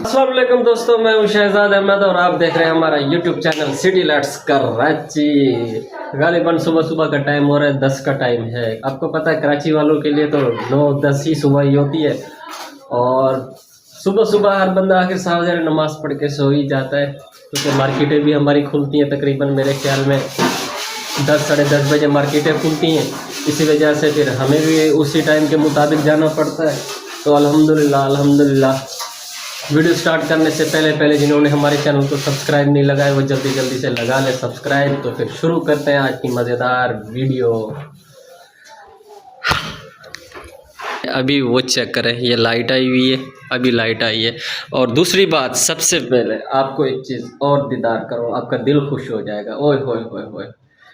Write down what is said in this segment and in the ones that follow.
अस्सलाम वालेकुम दोस्तों, मैं हूं शहजाद अहमद और आप देख रहे हैं हमारा YouTube channel city lights Karachi. गालिबन सुबह सुबह का टाइम हो रहा है, 10 का टाइम है। आपको पता है कराची वालों के लिए तो 9-10 ही सुबह ही होती है और सुबह सुबह हर बंदा आखिर सावधान नमाज़ पढ़ के सो ही जाता है, क्योंकि मार्केटें भी हमारी खुलती हैं तकरीबन मेरे ख्याल में 10 साढ़े 10 बजे मार्केटें खुलती हैं। इसी वजह से फिर हमें भी उसी टाइम के मुताबिक जाना पड़ता है। तो अल्हम्दुलिल्लाह वीडियो स्टार्ट करने से पहले जिन्होंने हमारे चैनल को सब्सक्राइब नहीं लगाया वो जल्दी से लगा लें सब्सक्राइब। तो फिर शुरू करते हैं आज की मज़ेदार वीडियो। अभी वो चेक करें, ये लाइट आई हुई है, अभी लाइट आई है। और दूसरी बात, सबसे पहले आपको एक चीज़ और दीदार करो, आपका दिल खुश हो जाएगा। ओए होए होए होए,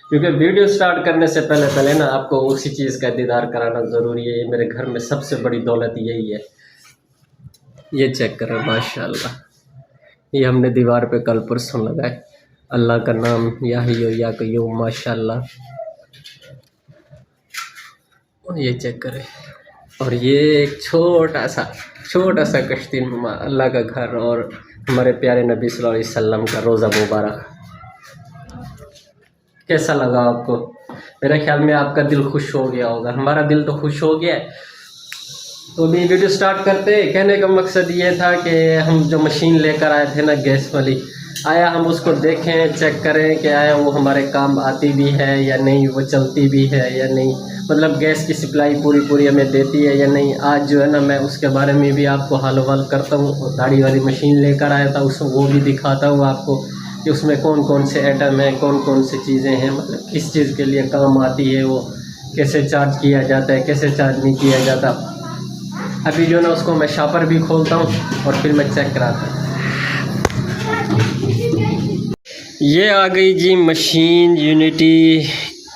क्योंकि वीडियो स्टार्ट करने से पहले ना आपको उसी चीज़ का दीदार कराना ज़रूरी है। ये मेरे घर में सबसे बड़ी दौलत यही है। ये चेक करें, माशाल्लाह, ये हमने दीवार पे कल परसों लगाए। अल्लाह का नाम या हय्यू या क़य्यूम, माशाल्लाह। ये चेक करें। और ये एक छोटा सा कश्तीनुमा अल्लाह का घर और हमारे प्यारे नबी सल्लल्लाहु अलैहि वसल्लम का रोज़ा मुबारक। कैसा लगा आपको? मेरे ख्याल में आपका दिल खुश हो गया होगा, हमारा दिल तो खुश हो गया है। तो अभी वीडियो स्टार्ट करते। कहने का मकसद ये था कि हम जो मशीन लेकर आए थे ना गैस वाली, आया हम उसको देखें, चेक करें कि आया वो हमारे काम आती भी है या नहीं, वो चलती भी है या नहीं, मतलब गैस की सप्लाई पूरी हमें देती है या नहीं। आज जो है ना मैं उसके बारे में भी आपको हाल हवाल करता हूँ। दाढ़ी वाली मशीन लेकर आया था, उसको वो भी दिखाता हूँ आपको कि उसमें कौन कौन से आइटम हैं, कौन कौन सी चीज़ें हैं, मतलब किस चीज़ के लिए काम आती है, वो कैसे चार्ज किया जाता है, कैसे चार्ज नहीं किया जाता। अभी जो ना उसको मैं शापर भी खोलता हूँ और फिर मैं चेक कराता हूँ। ये आ गई जी मशीन, यूनिटी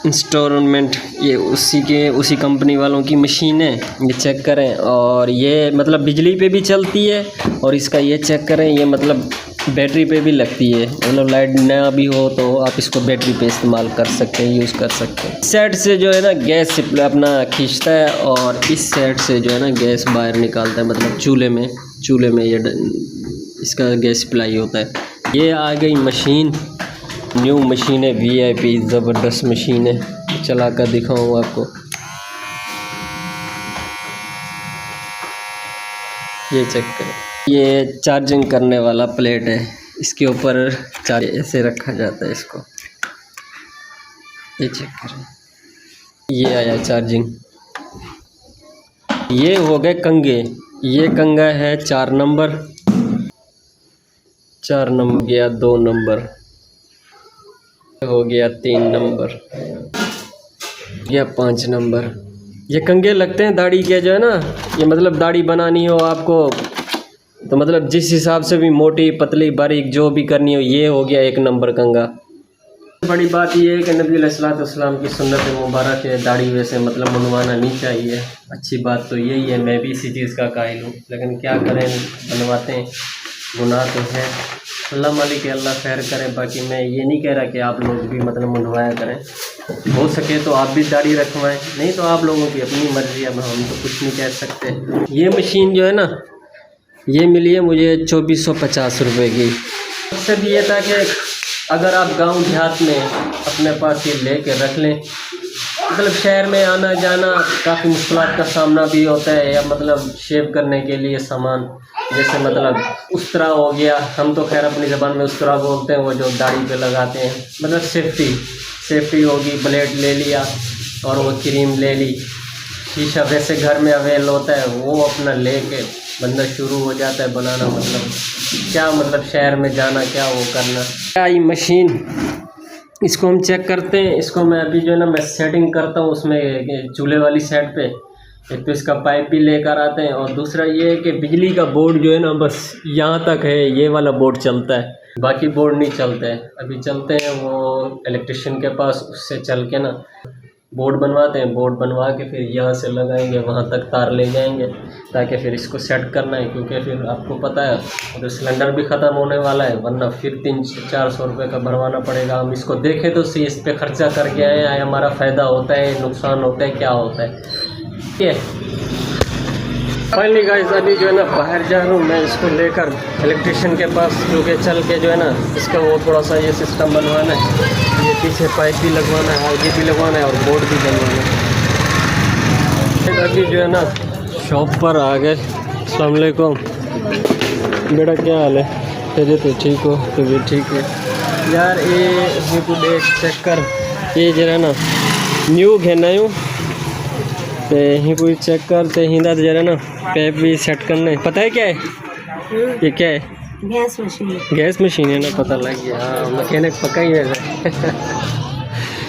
इंस्टॉलमेंट। ये उसी कंपनी वालों की मशीन है। ये चेक करें। और ये मतलब बिजली पे भी चलती है और इसका ये चेक करें, ये मतलब बैटरी पे भी लगती है। मतलब लाइट ना भी हो तो आप इसको बैटरी पे इस्तेमाल कर सकते हैं, यूज़ कर सकते हैं। इस साइड से जो है ना गैस अपना खींचता है और इस साइड से जो है ना गैस बाहर निकालता है, मतलब चूल्हे में ये इसका गैस सप्लाई होता है। ये आ गई मशीन, न्यू मशीन है, VIP ज़बरदस्त मशीन है। चला कर दिखाऊँ आपको। ये चेक करें, ये चार्जिंग करने वाला प्लेट है, इसके ऊपर चार्ज ऐसे रखा जाता है इसको। ये चेक करें, ये आया चार्जिंग। ये हो गए कंगे। ये कंगा है 4 नंबर, 4 नंबर गया, 2 नंबर हो गया, 3 नंबर गया, 5 नंबर। ये कंगे लगते हैं दाढ़ी के जो है ना, ये मतलब दाढ़ी बनानी हो आपको तो मतलब जिस हिसाब से भी मोटी पतली बारीक जो भी करनी हो, ये हो गया 1 नंबर कंगा। बड़ी बात ये है कि नबी अलैहिस्सलाम की सुन्नत मुबारक है, दाढ़ी वैसे मतलब मुंडवाना नहीं चाहिए। अच्छी बात तो यही है, मैं भी इसी चीज़ का कायल हूँ, लेकिन क्या करें, बनवाते हैं, गुनाह तो है। अल्लाह मालिक अल्लाह खैर करे। बाकी मैं ये नहीं कह रहा कि आप लोग भी मतलब मुंडवाया करें, हो सके तो आप भी दाढ़ी रखवाएं, नहीं तो आप लोगों की अपनी मर्ज़ी, अब हम तो कुछ नहीं कह सकते। ये मशीन जो है ना, ये मिली है मुझे 2450 रुपये की। मकसद ये था कि अगर आप गांव देहात में अपने पास ये ले कर रख लें, मतलब शहर में आना जाना काफ़ी मुश्किलात का सामना भी होता है, या मतलब शेव करने के लिए सामान जैसे मतलब उस्तरा हो गया, हम तो खैर अपनी ज़बान में उस्तरा बोलते हैं, वो जो दाढ़ी पे लगाते हैं, मतलब सेफ्टी होगी। ब्लेड ले लिया और वो क्रीम ले ली, शीशा वैसे घर में अवेल होता है, वो अपना ले के बंदा शुरू हो जाता है बनाना। मतलब क्या, मतलब शहर में जाना क्या वो करना। क्या ये मशीन, इसको हम चेक करते हैं। इसको मैं अभी जो है ना मैं सेटिंग करता हूँ उसमें चूल्हे वाली साइड पे। एक तो इसका पाइप भी लेकर आते हैं और दूसरा ये है कि बिजली का बोर्ड जो है ना बस यहाँ तक है, ये वाला बोर्ड चलता है, बाकी बोर्ड नहीं चलते हैं। अभी चलते हैं वो इलेक्ट्रिशियन के पास, उससे चल के ना बोर्ड बनवाते हैं। बोर्ड बनवा के फिर यहाँ से लगाएंगे, वहाँ तक तार ले जाएंगे, ताकि फिर इसको सेट करना है, क्योंकि फिर आपको पता है तो सिलेंडर भी ख़त्म होने वाला है, वरना फिर 300-400 रुपये का भरवाना पड़ेगा। हम इसको देखें तो सही, इस पर ख़र्चा करके आए हैं, हमारा फ़ायदा होता है, नुकसान होता है, क्या होता है। ठीक है, फाइनली गाइस अभी जो है ना बाहर जा रहा हूँ मैं इसको लेकर इलेक्ट्रिशियन के पास, क्योंकि चल के जो है ना इसका वो थोड़ा सा ये सिस्टम बनवाना है, ये पीछे पाइप भी लगवाना है, आगे भी लगवाना है और बोर्ड भी बनवाना है। अभी जो है ना शॉप पर आ गए। अस्सलाम वालेकुम बेटा, क्या हाल है? तेरे तो ठीक हो? तो भी ठीक है यार। ये तू देख चेक कर, ये जरा ना न्यू घेनायूँ तो यहीं कोई चेक कर तो हिंदा जरा ना पैप भी सेट करना है। पता है क्या है ये? क्या है? Gas machine. गैस मशीन है ना, पता लग गया। हाँ मैकेनिक पक्का ही है।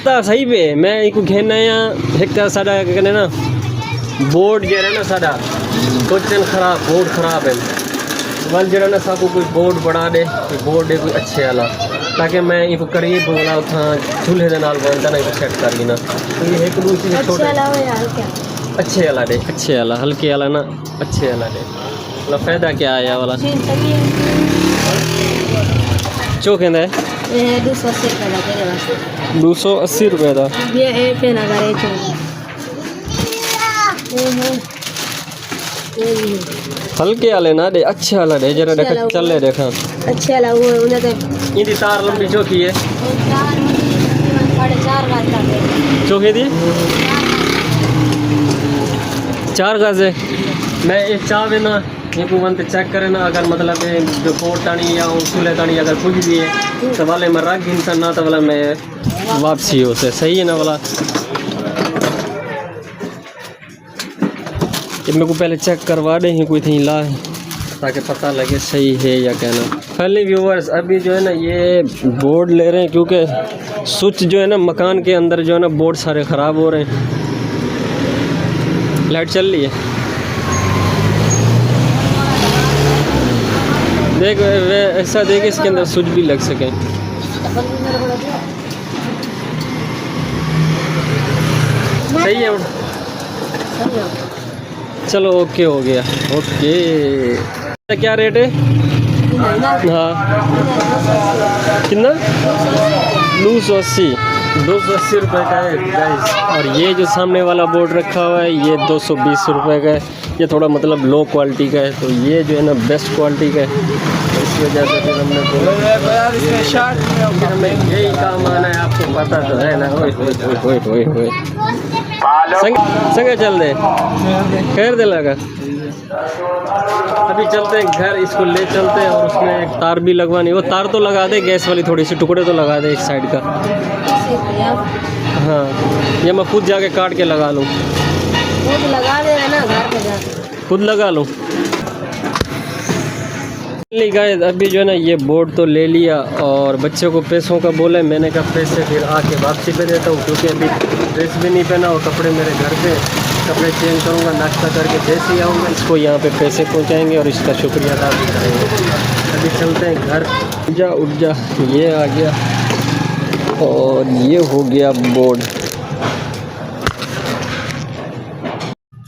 तो सही पे मैं इनको घेना यहाँ एक तरह साड़ा कहने ना बोर्ड जरा ना साड़ा क्वेश्चन खराब, बोर्ड खराब है। वल जरा ना साको कोई बोर्ड बढ़ा दे, कोई बोर्ड है कोई अच्छे वाला, ताकि मैं इनको करीब बोला था चूल्हे के नाल बनता ना सेट कर लेना। तो ये एक दो चीज़ छोटे अच्छे वाला दे, अच्छे वाला हल्के वाला ना, अच्छे वाला दे। मतलब फ़ायदा क्या है यह वाला? जो कहना है 280 रुपये का तेरे वास्ते। 280 रुपये का ये एक है ना करे हल्के वाले ना दे, अच्छे वाला दे जरा देखा चल ले देखा। अच्छे वाला वो उन्हें तो इनकी तार लंबी चौकी है, 4.5 गज का है। चौकी दी 4 गज है। मैं एक चावे ना ये को चेक करे ना, अगर मतलब जो बोर्ड तानी या चूल्हे तानी अगर कुछ भी है तो वाले में रख इंसान ना तो वाला मैं वापसी हो से सही है ना वाला। ये मेरे को पहले चेक करवा दे ही कोई थी ला है ताकि पता लगे सही है या कहना। पहले व्यूवर्स अभी जो है ना ये बोर्ड ले रहे हैं, क्योंकि स्विच जो है ना मकान के अंदर जो है ना बोर्ड सारे ख़राब हो रहे हैं। लाइट चल रही है देख, वे ऐसा देख इसके अंदर स्विच भी लग सके। सही है, चलो ओके हो गया। ओके क्या रेट है? हाँ कितना? 280 रुपये का है गाइस। और ये जो सामने वाला बोर्ड रखा हुआ है ये 220 रुपये का है। ये थोड़ा मतलब लो क्वालिटी का है, तो ये जो है ना बेस्ट क्वालिटी का है। इस वजह से फिर हमने बोला हमें यही काम आना है, आपको पता तो है ना। ओए संगे चल दे खैर दे लगा। अभी चलते हैं घर, इसको ले चलते हैं और उसमें एक तार भी लगवानी। वो तार तो लगा दे गैस वाली, थोड़ी सी टुकड़े तो लगा दे एक साइड का। हाँ ये मैं खुद जाके काट के लगा लूँ, खुद लगा दे ना घर पे जाके खुद लगा लूँ। गाइस अभी जो है ना ये बोर्ड तो ले लिया और बच्चे को पैसों का बोला है। मैंने कहा पैसे फिर आके वापसी पे देता हूँ, क्योंकि अभी ड्रेस भी नहीं पहना और कपड़े मेरे घर पे, कपड़े चेंज करूँगा नाश्ता करके जैसे ही आऊँगा इसको यहाँ पे पैसे पहुँचाएंगे और इसका शुक्रिया अदा भी करेंगे। अभी चलते हैं घर। उठ जा ये आ गया और ये हो गया बोर्ड।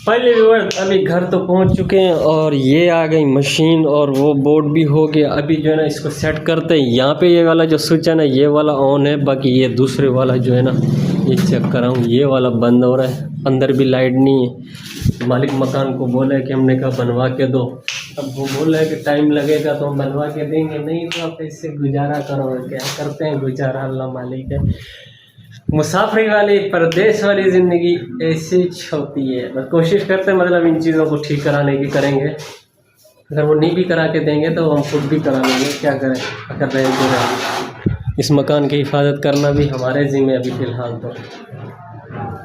फाइनली व्यूअर्स अभी घर तो पहुंच चुके हैं और ये आ गई मशीन और वो बोर्ड भी हो गया। अभी जो है ना इसको सेट करते हैं। यहाँ पे ये वाला जो स्विच है ना ये वाला ऑन है, बाकी ये दूसरे वाला जो है ना ये चेक कराऊँ ये वाला बंद हो रहा है। अंदर भी लाइट नहीं है। मालिक मकान को बोला है कि हमने कहा बनवा के दो, अब वो बोला है कि टाइम लगेगा तो हम बनवा के देंगे, नहीं तो आप इससे गुजारा करो। क्या करते हैं गुजारा, अल्लाह मालिक है। मुसाफरी वाली परदेश वाली ज़िंदगी ऐसी होती है। बस कोशिश करते हैं मतलब इन चीज़ों को ठीक कराने की करेंगे। अगर वो नहीं भी करा के देंगे तो हम खुद भी करा लेंगे, क्या करें। अगर रहे तो रहे, इस मकान की हिफाजत करना भी हमारे ज़िम्मे अभी फ़िलहाल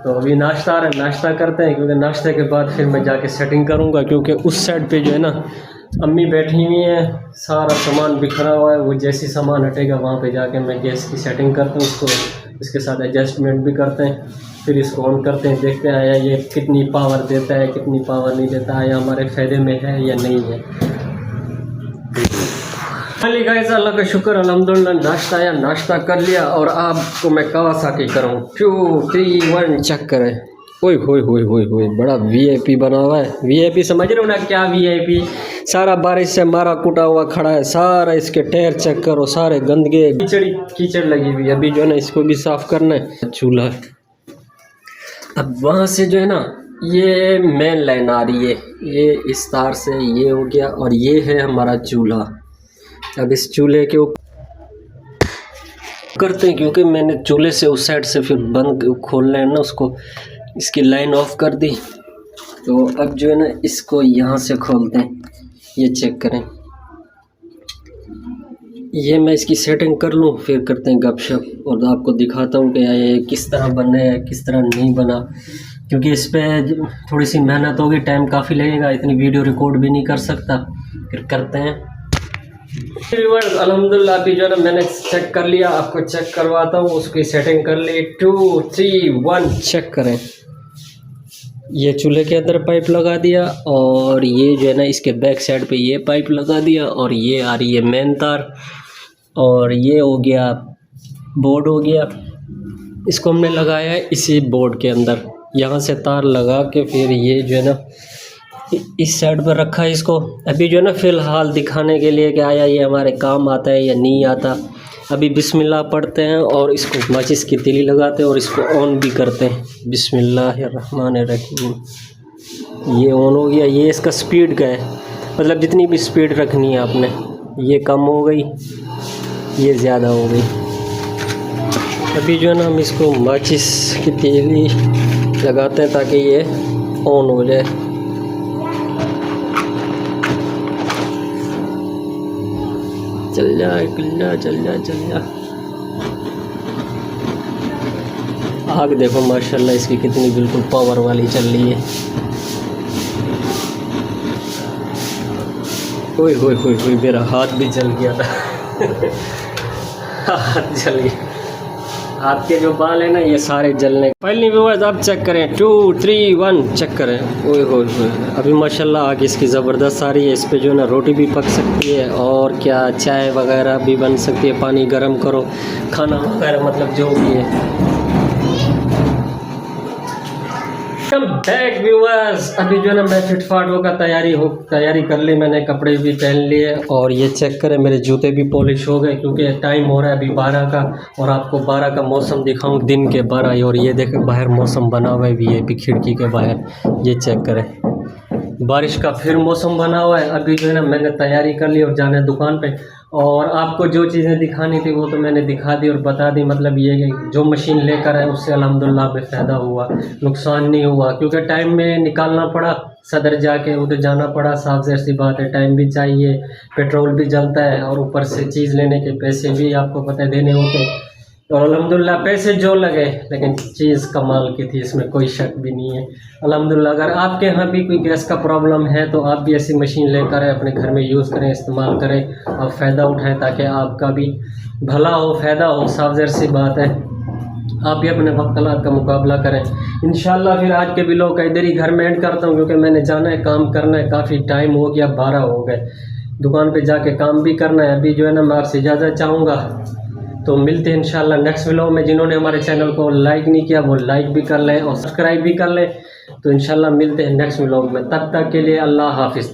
तो अभी नाश्ता करते हैं, क्योंकि नाश्ते के बाद फिर मैं जाके सेटिंग करूँगा। क्योंकि उस साइड पे जो है ना अम्मी बैठी हुई हैं, सारा सामान बिखरा हुआ है। वो जैसी सामान हटेगा वहाँ पे जाके मैं गैस की सेटिंग करता हूँ, उसको इसके साथ एडजस्टमेंट भी करते हैं, फिर इसको ऑन करते हैं, देखते हैं आया ये कितनी पावर देता है कितनी पावर नहीं देता है, या हमारे फ़ायदे में है या नहीं है। गाइस अल्लाह का शुक्र अल्हम्दुलिल्लाह नाश्ता आया, नाश्ता कर लिया और आपको मैं कावासाकी करूँ 2 3 1 चेक करें। ओए होए होए होए होए बड़ा वीआईपी बना हुआ है। वीआईपी समझ रहे हो ना क्या वीआईपी? सारा बारिश से मारा कुटा हुआ खड़ा है, सारा इसके टायर चेक करो, सारे गंदगे कीचड़ लगी हुई। अभी जो है ना इसको भी साफ़ करना है। चूल्हा अब वहाँ से जो है ना ये मेन लाइन आ रही है, ये इस तार से ये हो गया, और ये है हमारा चूल्हा। अब इस चूल्हे के ऊपर करते हैं, क्योंकि मैंने चूल्हे से उस साइड से फिर बंद खोलना है ना उसको, इसकी लाइन ऑफ कर दी। तो अब जो है ना इसको यहाँ से खोलते हैं। ये चेक करें, ये मैं इसकी सेटिंग कर लूँ, फिर करते हैं गपशप और आपको दिखाता हूँ कि ये किस तरह बना है किस तरह नहीं बना, क्योंकि इस पर थोड़ी सी मेहनत होगी, टाइम काफ़ी लगेगा, इतनी वीडियो रिकॉर्ड भी नहीं कर सकता। फिर करते हैं। अल्हम्दुलिल्लाह अभी जो है ना मैंने चेक कर लिया, आपको चेक करवाता हूँ। उसकी सेटिंग कर ली, 2 3 1 चेक करें। ये चूल्हे के अंदर पाइप लगा दिया, और ये जो है ना इसके बैक साइड पे ये पाइप लगा दिया, और ये आ रही है मेन तार, और ये हो गया बोर्ड हो गया। इसको हमने लगाया है इसी बोर्ड के अंदर, यहाँ से तार लगा के फिर ये जो है ना इस साइड पर रखा है इसको। अभी जो है ना फ़िलहाल दिखाने के लिए कि आया ये हमारे काम आता है या नहीं आता। अभी बिस्मिल्लाह पढ़ते हैं और इसको माचिस की तीली लगाते हैं और इसको ऑन भी करते हैं। बिस्मिल्लाहिर्रहमानिर्रहीम। ये ऑन हो गया। ये इसका स्पीड का है, मतलब जितनी भी स्पीड रखनी है आपने। ये कम हो गई, ये ज़्यादा हो गई। अभी जो है ना हम इसको माचिस की तीली लगाते हैं ताकि ये ऑन हो जाए। चल जा कुल्ला, चल जा चल जा। आग देखो माशाल्लाह इसकी कितनी बिल्कुल पावर वाली चल रही है। ओए होए होए होए, मेरा हाथ भी जल गया था। हाथ जल गया। हाथ के जो बाल है ना ये सारे जलने। पहली व्यूअर्स अब चेक करें, 2 3 1 चेक करें। ओए होए होए, अभी माशाल्लाह आग इसकी ज़बरदस्त आ रही है। इस पे जो है ना रोटी भी पक सकती है और क्या चाय वगैरह भी बन सकती है। पानी गर्म करो, खाना वगैरह मतलब जो भी है। बैक व्यूअर्स, अभी जो है ना मैं फिटफाट होकर तैयारी कर ली मैंने, कपड़े भी पहन लिए और ये चेक करें मेरे जूते भी पॉलिश हो गए, क्योंकि टाइम हो रहा है अभी 12 का। और आपको 12 का मौसम दिखाऊं, दिन के 12। और ये देखें बाहर मौसम बना हुआ है भी है खिड़की के बाहर, ये चेक करें बारिश का फिर मौसम बना हुआ है। अभी जो है ना मैंने तैयारी कर ली और जाना है दुकान पे। और आपको जो चीज़ें दिखानी थी वो तो मैंने दिखा दी और बता दी। मतलब ये कि जो मशीन लेकर आए उससे अल्हम्दुलिल्लाह में फ़ायदा हुआ, नुकसान नहीं हुआ, क्योंकि टाइम में निकालना पड़ा, सदर जाके उधर जाना पड़ा। साफ सी बात है, टाइम भी चाहिए, पेट्रोल भी जलता है और ऊपर से चीज़ लेने के पैसे भी आपको पता है देने होते। और अल्हम्दुलिल्लाह पैसे जो लगे, लेकिन चीज़ कमाल की थी, इसमें कोई शक भी नहीं है। अल्हम्दुलिल्लाह अगर आपके यहाँ भी कोई गैस का प्रॉब्लम है तो आप भी ऐसी मशीन लेकर अपने घर में यूज़ करें, इस्तेमाल करें और फ़ायदा उठाएं, ताकि आपका भी भला हो, फ़ायदा हो। साफ सी बात है, आप भी अपने वक्तलात का मुकाबला करें इंशाल्लाह। फिर आज के वीडियो का इधर ही घर में एंड करता हूँ, क्योंकि मैंने जाना है, काम करना है। काफ़ी टाइम हो गया, 12 हो गए, दुकान पे जाके काम भी करना है। अभी जो है ना मैं आपसे इजाज़त चाहूँगा, तो मिलते हैं इंशाल्लाह नेक्स्ट व्लॉग में। जिन्होंने हमारे चैनल को लाइक नहीं किया वो लाइक भी कर लें और सब्सक्राइब भी कर लें। तो इंशाल्लाह मिलते हैं नेक्स्ट व्लॉग में, तब तक के लिए अल्लाह हाफिज़।